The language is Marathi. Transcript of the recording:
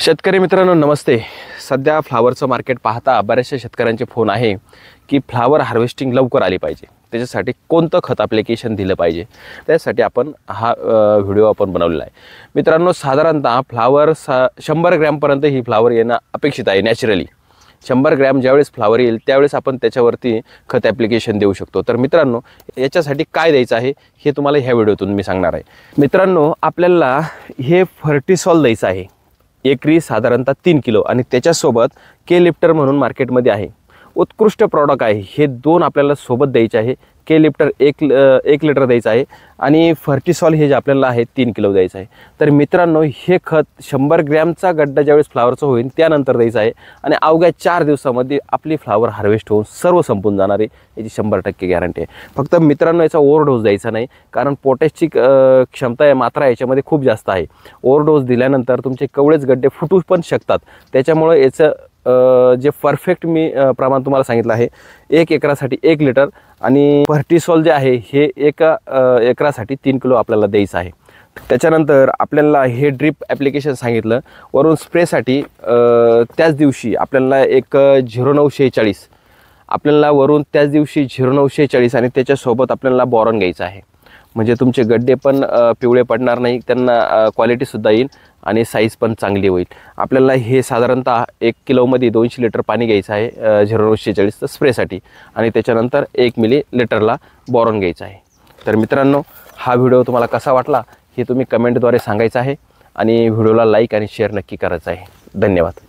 शेतकरी मित्रांनो नमस्ते। सध्या फ्लावरचं मार्केट पाहता बऱ्याचशा शेतकऱ्यांचे फोन आहे की फ्लावर हार्वेस्टिंग लवकर आली पाहिजे, त्याच्यासाठी कोणतं खत ॲप्लिकेशन दिलं पाहिजे, त्यासाठी आपण हा व्हिडिओ बनवलेला आहे। मित्रांनो साधारणतः फ्लावर 100 ग्रॅमपर्यंत ही फ्लावर येणं अपेक्षित आहे। नॅचरली 100 ग्रॅम ज्यावेळेस फ्लावर येईल त्यावेळेस आपण त्याच्यावरती खत ॲप्लिकेशन देऊ शकतो। तर मित्रांनो याच्यासाठी काय द्यायचं आहे हे तुम्हाला ह्या व्हिडिओतून मी सांगणार आहे। मित्रांनो आपल्याला हे फर्टिसॉल द्यायचं आहे, एकरी साधारणतः 3 किलो, आणि त्याच्यासोबत के लिफ्टर म्हणून मार्केटमध्ये आहे, उत्कृष्ट प्रॉडक्ट आहे। हे दोन आपल्याला सोबत द्यायचे आहे। के लिफ्टर 1 लिटर द्यायचं आहे आणि फर्टिसॉल हे जे आपल्याला आहे 3 किलो द्यायचं आहे। तर मित्रांनो हे खत 100 ग्रॅमचा गड्डा ज्यावेळेस फ्लावरचं होईल त्यानंतर द्यायचं आहे आणि अवघ्या 4 दिवसामध्ये आपली फ्लावर हार्वेस्ट होऊन सर्व संपून जाणार आहे, याची 100% गॅरंटी आहे। फक्त मित्रांनो याचा ओव्हरडोस द्यायचा नाही, कारण पोटॅशची क्षमता मात्रा याच्यामध्ये खूप जास्त आहे। ओव्हरडोस दिल्यानंतर तुमचे कवळेच गड्डे फुटू पण शकतात। त्याच्यामुळे याचं जे परफेक्ट मी प्रमाण तुम्हाला सांगितलं आहे 1 एकरासाठी 1 लिटर, आणि फर्टिसॉल जे आहे हे 1 एकरासाठी 3 किलो आपल्याला द्यायचं आहे। त्याच्यानंतर आपल्याला हे ड्रिप ॲप्लिकेशन सांगितलं, वरून स्प्रेसाठी त्याच दिवशी आपल्याला एक 0946 आपल्याला वरून त्याच दिवशी 0946 आणि त्याच्यासोबत आपल्याला बोरॉन घ्यायचं आहे, म्हणजे तुमचे गड्डे पण पिवळे पडणार नाही, त्यांना क्वालिटीसुद्धा येईल आणि साईज पण चांगली होईल। आपल्याला हे साधारणतः 1 किलोमध्ये 200 लिटर पाणी घ्यायचं आहे 0946 स्प्रेसाठी, आणि त्याच्यानंतर 1 मिली लिटरला बोरॉन घ्यायचं आहे। तर मित्रांनो हा व्हिडिओ तुम्हाला कसा वाटला हे तुम्ही कमेंटद्वारे सांगायचं आहे, आणि व्हिडिओला लाईक आणि शेअर नक्की करायचं आहे। धन्यवाद।